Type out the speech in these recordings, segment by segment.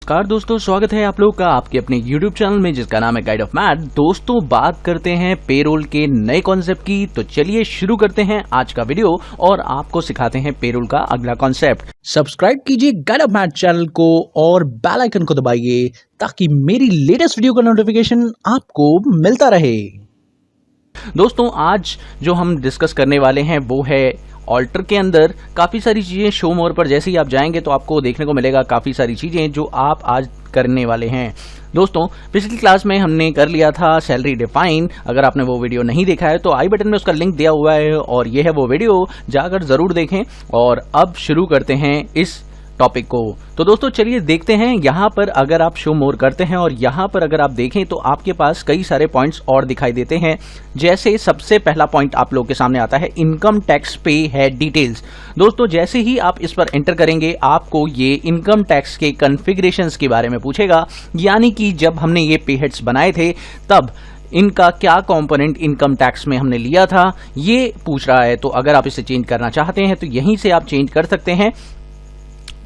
नमस्कार दोस्तों, स्वागत है आप लोग का आपके अपने YouTube चैनल में जिसका नाम है गाइड ऑफ मैथ। दोस्तों बात करते हैं पेरोल के नए कॉन्सेप्ट की, तो चलिए शुरू करते हैं आज का वीडियो और आपको सिखाते हैं पेरोल का अगला कॉन्सेप्ट। सब्सक्राइब कीजिए गाइड ऑफ मैथ चैनल को और बेल आइकन को दबाइए ताकि मेरी लेटेस्ट वीडियो का नोटिफिकेशन आपको मिलता रहे। दोस्तों आज जो हम डिस्कस करने वाले हैं वो है ऑल्टर के अंदर काफ़ी सारी चीज़ें। शो मोर पर जैसे ही आप जाएंगे तो आपको देखने को मिलेगा काफ़ी सारी चीज़ें जो आप आज करने वाले हैं। दोस्तों पिछली क्लास में हमने कर लिया था सैलरी डिफाइन। अगर आपने वो वीडियो नहीं देखा है तो आई बटन में उसका लिंक दिया हुआ है और ये है वो वीडियो, जाकर ज़रूर देखें। और अब शुरू करते हैं इस टॉपिक को। तो दोस्तों चलिए देखते हैं। यहाँ पर अगर आप शो मोर करते हैं और यहाँ पर अगर आप देखें तो आपके पास कई सारे पॉइंट्स और दिखाई देते हैं। जैसे सबसे पहला पॉइंट आप लोग के सामने आता है इनकम टैक्स पे है डिटेल्स। दोस्तों जैसे ही आप इस पर एंटर करेंगे आपको ये इनकम टैक्स के कॉन्फ़िगरेशंस के बारे में पूछेगा, यानी कि जब हमने ये पे हेड्स बनाए थे तब इनका क्या कंपोनेंट इनकम टैक्स में हमने लिया था ये पूछ रहा है। तो अगर आप इसे चेंज करना चाहते हैं तो यहीं से आप चेंज कर सकते हैं।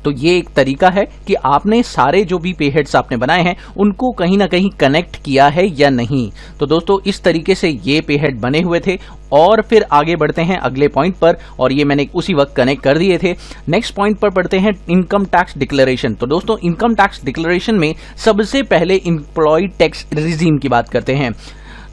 तो ये एक तरीका है कि आपने सारे जो भी पे हेड्स आपने बनाए हैं उनको कहीं ना कहीं कनेक्ट किया है या नहीं। तो दोस्तों इस तरीके से ये पे हेड बने हुए थे और फिर आगे बढ़ते हैं अगले पॉइंट पर, और ये मैंने उसी वक्त कनेक्ट कर दिए थे। नेक्स्ट पॉइंट पर पढ़ते हैं इनकम टैक्स डिक्लेरेशन। तो दोस्तों इनकम टैक्स डिक्लेरेशन में सबसे पहले एम्प्लॉय टैक्स रिजीम की बात करते हैं।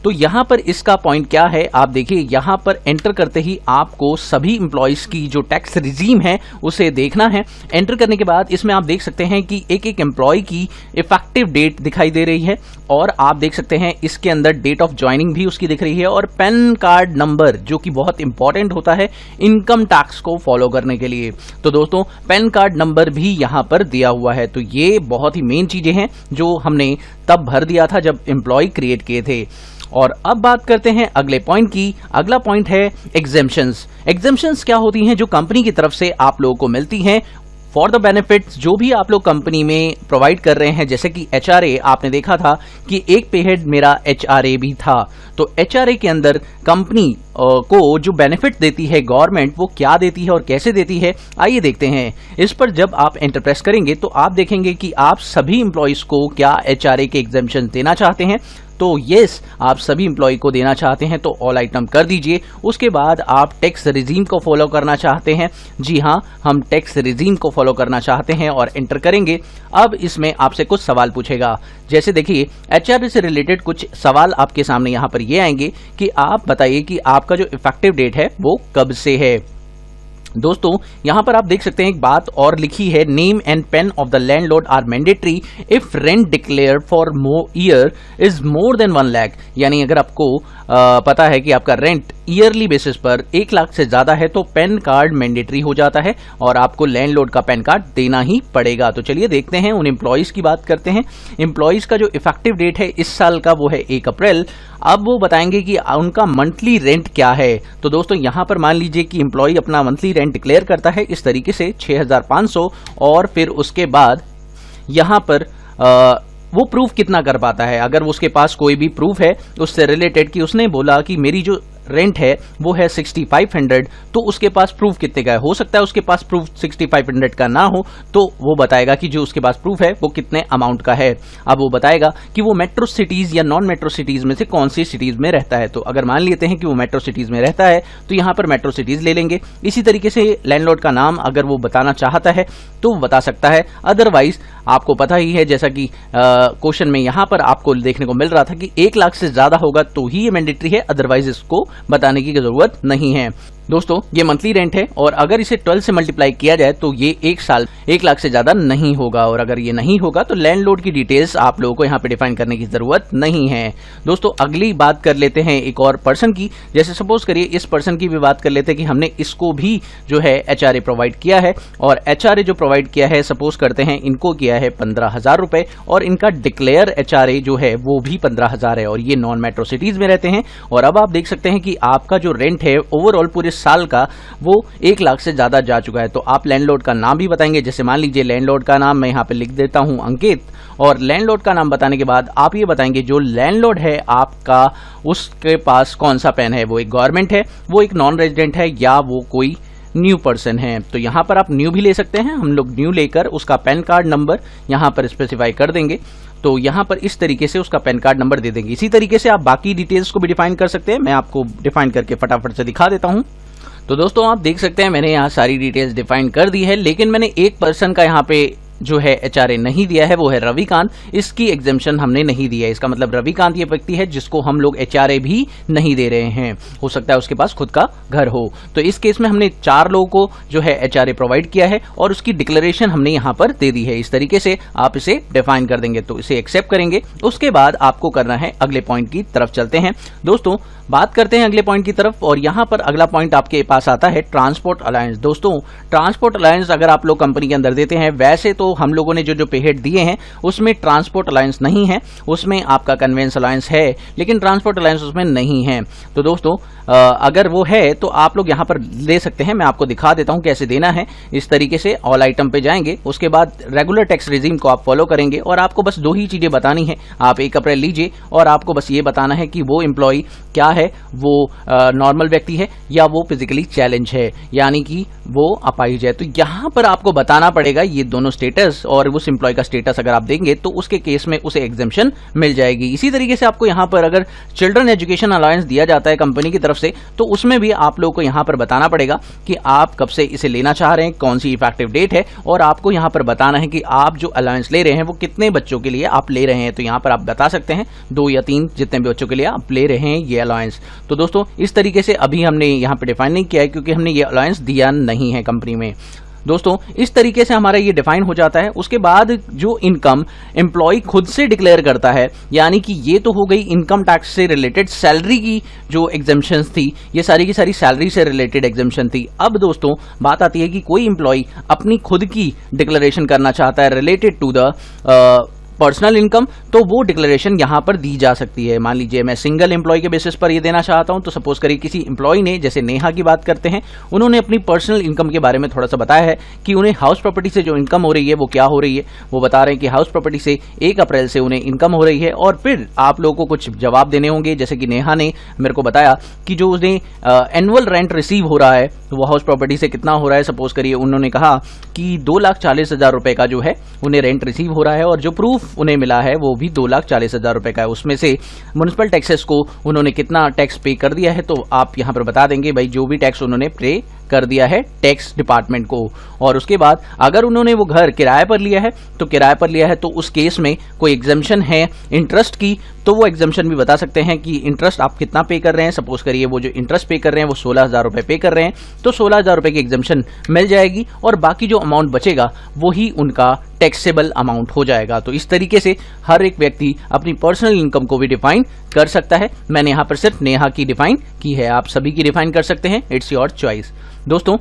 तो यहाँ पर इसका पॉइंट क्या है, आप देखिए यहाँ पर एंटर करते ही आपको सभी एम्प्लॉयज की जो टैक्स रिजीम है उसे देखना है। एंटर करने के बाद इसमें आप देख सकते हैं कि एक एक एम्प्लॉय की इफेक्टिव डेट दिखाई दे रही है और आप देख सकते हैं इसके अंदर डेट ऑफ ज्वाइनिंग भी उसकी दिख रही है और पैन कार्ड नंबर जो कि बहुत इंपॉर्टेंट होता है इनकम टैक्स को फॉलो करने के लिए। तो दोस्तों पैन कार्ड नंबर भी यहाँ पर दिया हुआ है। तो ये बहुत ही मेन चीजें हैं जो हमने तब भर दिया था जब एम्प्लॉय क्रिएट किए थे। और अब बात करते हैं अगले पॉइंट की। अगला पॉइंट है एग्जेम्पशंस। एग्जेम्पशंस क्या होती हैं जो कंपनी की तरफ से आप लोगों को मिलती हैं फॉर द बेनिफिट्स जो भी आप लोग कंपनी में प्रोवाइड कर रहे हैं। जैसे कि एचआरए आपने देखा था कि एक पे हेड मेरा एचआरए भी था। तो एचआरए के अंदर कंपनी को जो बेनिफिट देती है गवर्नमेंट वो क्या देती है और कैसे देती है, आइए देखते हैं। इस पर जब आप एंटर प्रेस करेंगे तो आप देखेंगे कि आप सभी एम्प्लॉयज को क्या एचआरए के एग्जेम्पशन देना चाहते हैं। तो यस आप सभी एम्प्लॉय को देना चाहते हैं तो ऑल आइटम कर दीजिए। उसके बाद आप टैक्स रिजीम को फॉलो करना चाहते हैं, जी हाँ हम टैक्स रिजीम को फॉलो करना चाहते हैं और एंटर करेंगे। अब इसमें आपसे कुछ सवाल पूछेगा। जैसे देखिए एचआरए से रिलेटेड कुछ सवाल आपके सामने यहाँ पर ये आएंगे कि आप बताइए कि आपका जो इफेक्टिव डेट है वो कब से है। दोस्तों यहां पर आप देख सकते हैं एक बात और लिखी है, name and PAN of the landlord are mandatory if rent declared for year is more than 1 lakh. यानी अगर आपको पता है कि आपका रेंट ईयरली बेसिस पर 1 लाख से ज्यादा है तो पेन कार्ड मैंडेटरी हो जाता है और आपको लैंडलॉर्ड का पेन कार्ड देना ही पड़ेगा। तो चलिए देखते हैं उन एम्प्लॉयज की बात करते हैं। एम्प्लॉयज का जो इफेक्टिव डेट है इस साल का वो है 1 अप्रैल। अब वो बताएंगे कि उनका मंथली रेंट क्या है। तो दोस्तों यहां पर मान लीजिए कि एम्प्लॉय अपना मंथली रेंट डिक्लेयर करता है इस तरीके से 6500 और फिर उसके बाद यहां पर वो प्रूफ कितना कर पाता है। अगर उसके पास कोई भी प्रूफ है उससे रिलेटेड कि उसने बोला कि मेरी जो रेंट है वो है 6500, तो उसके पास प्रूफ कितने का है। हो सकता है उसके पास प्रूफ 6500 का ना हो तो वो बताएगा कि जो उसके पास प्रूफ है वो कितने अमाउंट का है। अब वो बताएगा कि वो मेट्रो सिटीज या नॉन मेट्रो सिटीज में से कौन सी सिटीज में रहता है। तो अगर मान लेते हैं कि वो मेट्रो सिटीज में रहता है तो यहाँ पर मेट्रो सिटीज ले लेंगे। इसी तरीके से लैंडलॉर्ड का नाम अगर वो बताना चाहता है तो वो बता सकता है। अदरवाइज आपको पता ही है जैसा कि क्वेश्चन में यहाँ पर आपको देखने को मिल रहा था कि 1 लाख से ज्यादा होगा तो ही ये मैंडेटरी है, अदरवाइज इसको बताने की जरूरत नहीं है। दोस्तों ये मंथली रेंट है और अगर इसे 12 से मल्टीप्लाई किया जाए तो ये 1 साल 1 लाख से ज्यादा नहीं होगा। और अगर ये नहीं होगा तो लैंडलॉर्ड की डिटेल्स आप लोगों को यहाँ पे डिफाइन करने की जरूरत नहीं है। दोस्तों अगली बात कर लेते हैं एक और पर्सन की। जैसे सपोज करिए इस पर्सन की भी बात कर लेते हैं कि हमने इसको भी जो है एचआरए प्रोवाइड किया है और एचआरए जो प्रोवाइड किया है सपोज करते हैं इनको किया है 15,000 रुपए और इनका डिक्लेयर एचआरए जो है वो भी 15,000 है और ये नॉन मेट्रो सिटीज में रहते हैं। और अब आप देख सकते हैं कि आपका जो रेंट है ओवरऑल पूरे साल का वो 1 लाख से ज्यादा जा चुका है। तो आप लैंडलॉर्ड का नाम भी बताएंगे। जैसे मान लीजिए लैंडलॉर्ड का नाम मैं यहाँ पे लिख देता हूँ अंकित, और लैंडलॉर्ड का नाम बताने के बाद आप ये बताएंगे जो लैंडलॉर्ड है आपका उसके पास कौन सा पेन है, वो एक गवर्नमेंट है, वो एक नॉन रेजिडेंट है या वो कोई न्यू पर्सन हैं। तो यहाँ पर आप न्यू भी ले सकते हैं, हम लोग न्यू लेकर उसका पैन कार्ड नंबर यहाँ पर स्पेसिफाई कर देंगे। तो यहाँ पर इस तरीके से उसका पैन कार्ड नंबर दे देंगे। इसी तरीके से आप बाकी डिटेल्स को भी डिफाइन कर सकते हैं। मैं आपको डिफाइन करके फटाफट से दिखा देता हूँ। तो दोस्तों आप देख सकते हैं मैंने यहाँ सारी डिटेल्स डिफाइन कर दी है, लेकिन मैंने एक पर्सन का यहाँ पे जो है एचआरए नहीं दिया है, वो है रविकांत। इसकी एग्जाम्पशन हमने नहीं दिया है। इसका मतलब रविकांत ये व्यक्ति है जिसको हम लोग एचआरए भी नहीं दे रहे हैं। हो सकता है उसके पास खुद का घर हो। तो इस केस में हमने 4 लोगों को जो है एचआरए प्रोवाइड किया है और उसकी डिक्लेरेशन हमने यहाँ पर दे दी है। इस तरीके से आप इसे डिफाइन कर देंगे। तो इसे एक्सेप्ट करेंगे। उसके बाद आपको करना है अगले पॉइंट की तरफ चलते हैं। दोस्तों बात करते हैं अगले पॉइंट की तरफ, और यहाँ पर अगला पॉइंट आपके पास आता है ट्रांसपोर्ट अलायंस। दोस्तों ट्रांसपोर्ट अलायंस अगर आप लोग कंपनी के अंदर देते हैं, वैसे तो हम लोगों ने जो पे हेड दिए हैं उसमें ट्रांसपोर्ट अलायंस नहीं है, उसमें आपका कन्वेंस अलायंस है, लेकिन ट्रांसपोर्ट अलायंस उसमें नहीं है। तो दोस्तों अगर वो है तो आप लोग यहाँ पर ले सकते हैं। मैं आपको दिखा देता हूँ कैसे देना है। इस तरीके से ऑल आइटम पे जाएंगे, उसके बाद रेगुलर टैक्स रिजीम को आप फॉलो करेंगे और आपको बस 2 ही चीजें बतानी है। आप 1 अप्रैल लीजिए और आपको बस ये बताना है कि वो एम्प्लॉय क्या है, वो नॉर्मल व्यक्ति है या वो फिजिकली चैलेंज है, यानी कि वो अपाहिज है। तो यहाँ पर आपको बताना पड़ेगा ये दोनों स्टेटस, और उस एम्प्लॉय का स्टेटस अगर आप देंगे तो उसके केस में उसे एग्जेम्पशन मिल जाएगी। इसी तरीके से आपको यहाँ पर अगर चिल्ड्रन एजुकेशन अलायंस दिया जाता है कंपनी की तरफ से, तो उसमें भी आप लोगों को यहाँ पर बताना पड़ेगा कि आप कब से इसे लेना चाह रहे हैं, कौन सी इफेक्टिव डेट है, और आपको यहाँ पर बताना है कि आप जो अलायंस ले रहे हैं वो कितने बच्चों के लिए आप ले रहे हैं। तो यहाँ पर आप बता सकते हैं 2 या 3 जितने भी बच्चों के लिए आप ले रहे हैं ये अलायंस। तो दोस्तों इस तरीके से अभी हमने यहाँ पे डिफाइन नहीं किया है क्योंकि हमने ये अलायंस दिया नहीं है कंपनी में। दोस्तों इस तरीके से हमारा ये डिफाइन हो जाता है। उसके बाद जो इनकम एम्प्लॉय खुद से डिक्लेयर करता है, यानी कि ये तो हो गई इनकम टैक्स से रिलेटेड सैलरी की जो एग्जेम्पशंस थी, ये सारी की सारी सैलरी से रिलेटेड एग्जेम्पशन थी। अब दोस्तों बात आती है कि कोई एम्प्लॉय अपनी खुद की डिक्लेरेशन करना चाहता है related to the personal income, तो वो डिक्लेरेशन यहाँ पर दी जा सकती है। मान लीजिए मैं सिंगल एम्प्लॉय के बेसिस पर ये देना चाहता हूँ, तो सपोज करिए किसी एम्प्लॉय ने, जैसे नेहा की बात करते हैं, उन्होंने अपनी पर्सनल इनकम के बारे में थोड़ा सा बताया है कि उन्हें हाउस प्रॉपर्टी से जो इनकम हो रही है वो क्या हो रही है। वो बता रहे हैं कि हाउस प्रॉपर्टी से 1 अप्रैल से उन्हें इनकम हो रही है, और फिर आप लोगों को कुछ जवाब देने होंगे। जैसे कि नेहा ने मेरे को बताया कि जो उसने एनुअल रेंट रिसीव हो रहा है तो वो हाउस प्रॉपर्टी से कितना हो रहा है। सपोज करिए उन्होंने कहा कि 2,40,000 रुपए का जो है उन्हें रेंट रिसीव हो रहा है, और जो प्रूफ उन्हें मिला है वो भी 2,40,000 रुपए का है। उसमें से म्युनिसिपल टैक्सेस को उन्होंने कितना टैक्स पे कर दिया है, तो आप यहां पर बता देंगे भाई जो भी टैक्स उन्होंने पे कर दिया है टैक्स डिपार्टमेंट को। और उसके बाद अगर उन्होंने वो घर किराए पर लिया है, तो किराए पर लिया है तो उस केस में कोई एग्जेम्पशन है इंटरेस्ट की, तो वो एग्जेम्पशन भी बता सकते हैं कि इंटरेस्ट आप कितना पे कर रहे हैं। सपोज करिए वो जो इंटरेस्ट पे कर रहे हैं वो 16,000 रुपए पे कर रहे हैं, तो 16,000 रुपए की एग्जेम्पशन मिल जाएगी, और बाकी जो अमाउंट बचेगा वही उनका टैक्सेबल अमाउंट हो जाएगा। तो इस तरीके से हर एक व्यक्ति अपनी पर्सनल इनकम को भी डिफाइन कर सकता है। मैंने यहाँ पर सिर्फ नेहा की डिफाइन की है, आप सभी की डिफाइन कर सकते हैं, इट्स योर चॉइस। दोस्तों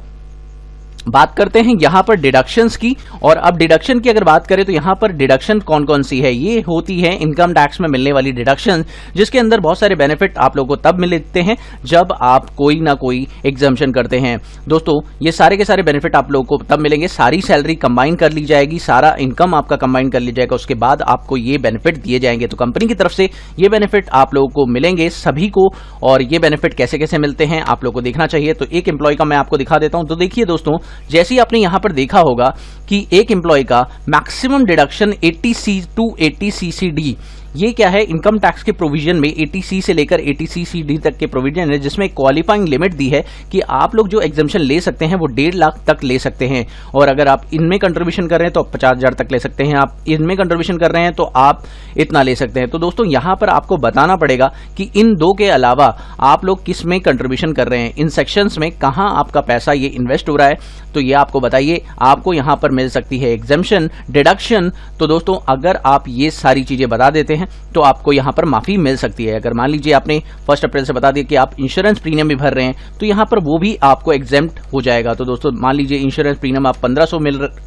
बात करते हैं यहां पर डिडक्शंस की, और अब डिडक्शन की अगर बात करें तो यहां पर डिडक्शन कौन कौन सी है। ये होती है इनकम टैक्स में मिलने वाली डिडक्शन, जिसके अंदर बहुत सारे बेनिफिट आप लोगों को तब मिलते हैं जब आप कोई ना कोई एग्जम्पशन करते हैं। दोस्तों ये सारे के सारे बेनिफिट आप लोगों को तब मिलेंगे, सारी सैलरी कंबाइन कर ली जाएगी, सारा इनकम आपका कंबाइन कर ली जाएगा, उसके बाद आपको ये बेनिफिट दिए जाएंगे। तो कंपनी की तरफ से ये बेनिफिट आप लोगों को मिलेंगे सभी को, और ये बेनिफिट कैसे कैसे मिलते हैं आप लोगों को देखना चाहिए। तो एक एम्प्लॉय का मैं आपको दिखा देता हूं। तो देखिए दोस्तों, जैसे ही आपने यहां पर देखा होगा कि एक एम्प्लॉय का maximum deduction 80C to 80CCD, ये क्या है, इनकम टैक्स के प्रोविजन में 80C से लेकर 80CCD तक के प्रोविजन है, जिसमें क्वालिफाइंग लिमिट दी है कि आप लोग जो एग्जेम्पशन ले सकते हैं वो 1.5 लाख तक ले सकते हैं, और अगर आप इनमें कंट्रीब्यूशन कर रहे हैं तो 50,000 तक ले सकते हैं, आप इनमें कंट्रीब्यूशन कर रहे हैं तो आप इतना ले सकते हैं। तो दोस्तों यहां पर आपको बताना पड़ेगा कि इन दो के अलावा आप लोग किस में कंट्रीब्यूशन कर रहे हैं, इन सेक्शंस में कहां आपका पैसा ये इन्वेस्ट हो रहा है, तो ये आपको बताइए। आपको यहां पर मिल सकती है एग्जेम्पशन, डिडक्शन। तो दोस्तों अगर आप ये सारी चीजें बता देते हैं तो आपको यहां पर माफी मिल सकती है। अगर मान लीजिए आपने 1 अप्रैल से बता दिया कि आप इंश्योरेंस प्रीमियम भी भर रहे हैं, तो यहां पर वो भी आपको एग्जेम्प्ट हो जाएगा। तो दोस्तों मान लीजिए इंश्योरेंस प्रीमियम आप 1500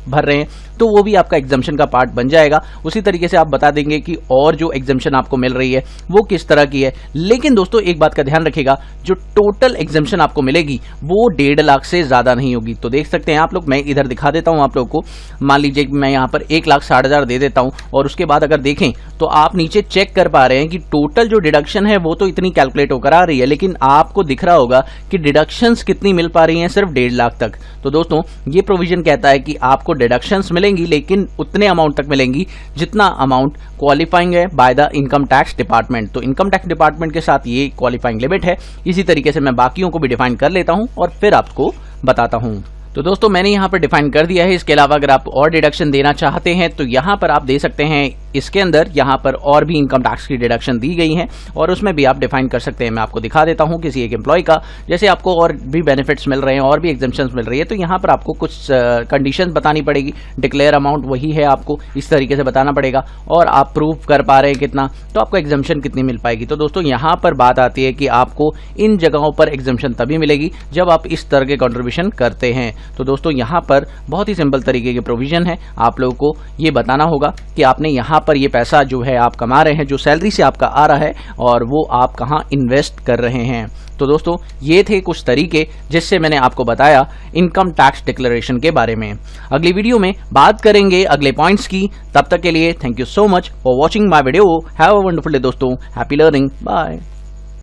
भर रहे हैं, तो वो भी आपका एग्जेम्पशन का पार्ट बन जाएगा। उसी तरीके से आप बता देंगे कि और जो एग्जेम्पशन आपको मिल रही है वो किस तरह की है। लेकिन दोस्तों एक बात का ध्यान रखिएगा, जो टोटल एग्जेम्पशन आपको मिलेगी वो 1.5 लाख से ज्यादा नहीं होगी। तो देख सकते हैं आप लोग, मैं इधर दिखा देता हूं आप लोग को आपको। मान लीजिए कि मैं यहाँ पर 1,60,000 दे देता हूँ और उसके बाद अगर देखें तो आप नीचे चेक कर पा रहे हैं कि टोटल जो डिडक्शन है वो तो इतनी कैलकुलेट होकर आ रही है, लेकिन आपको दिख रहा होगा कि डिडक्शंस कितनी मिल पा रही हैं, सिर्फ 1.5 लाख तक। तो दोस्तों ये प्रोविजन कहता है कि आपको डिडक्शंस मिलेंगी, लेकिन उतने अमाउंट तक मिलेंगी जितना अमाउंट क्वालिफाइंग है by the income tax department. तो इनकम टैक्स डिपार्टमेंट के साथ ये क्वालिफाइंग लिमिट है। इसी तरीके से मैं बाकियों को भी डिफाइन कर लेता हूं और फिर आपको बताता हूं। तो दोस्तों मैंने यहाँ पर डिफाइन कर दिया है। इसके अलावा अगर आप और डिडक्शन देना चाहते हैं तो यहाँ पर आप दे सकते हैं। इसके अंदर यहाँ पर और भी इनकम टैक्स की डिडक्शन दी गई है और उसमें भी आप डिफाइन कर सकते हैं। मैं आपको दिखा देता हूँ किसी एक एम्प्लॉय का, जैसे आपको और भी बेनिफिट्स मिल रहे हैं और भी एग्जेम्पशंस मिल रही है, तो यहाँ पर आपको कुछ कंडीशंस बतानी पड़ेगी। डिक्लेयर अमाउंट वही है, आपको इस तरीके से बताना पड़ेगा और आप प्रूव कर पा रहे हैं कितना, तो आपको एग्जेम्पशन कितनी मिल पाएगी। तो दोस्तों यहाँ पर बात आती है कि आपको इन जगहों पर एग्जेम्पशन तभी मिलेगी जब आप इस तरह के कंट्रीब्यूशन करते हैं। तो दोस्तों यहाँ पर बहुत ही सिंपल तरीके के प्रोविजन है। आप लोगों को ये बताना होगा कि आपने यहाँ पर ये पैसा जो है आप कमा रहे हैं, जो सैलरी से आपका आ रहा है, और वो आप कहाँ इन्वेस्ट कर रहे हैं। तो दोस्तों ये थे कुछ तरीके जिससे मैंने आपको बताया इनकम टैक्स डिक्लेरेशन के बारे में। अगली वीडियो में बात करेंगे अगले पॉइंट्स की। तब तक के लिए thank you so much for watching my video. Have a wonderful day दोस्तों। Happy learning. बाय।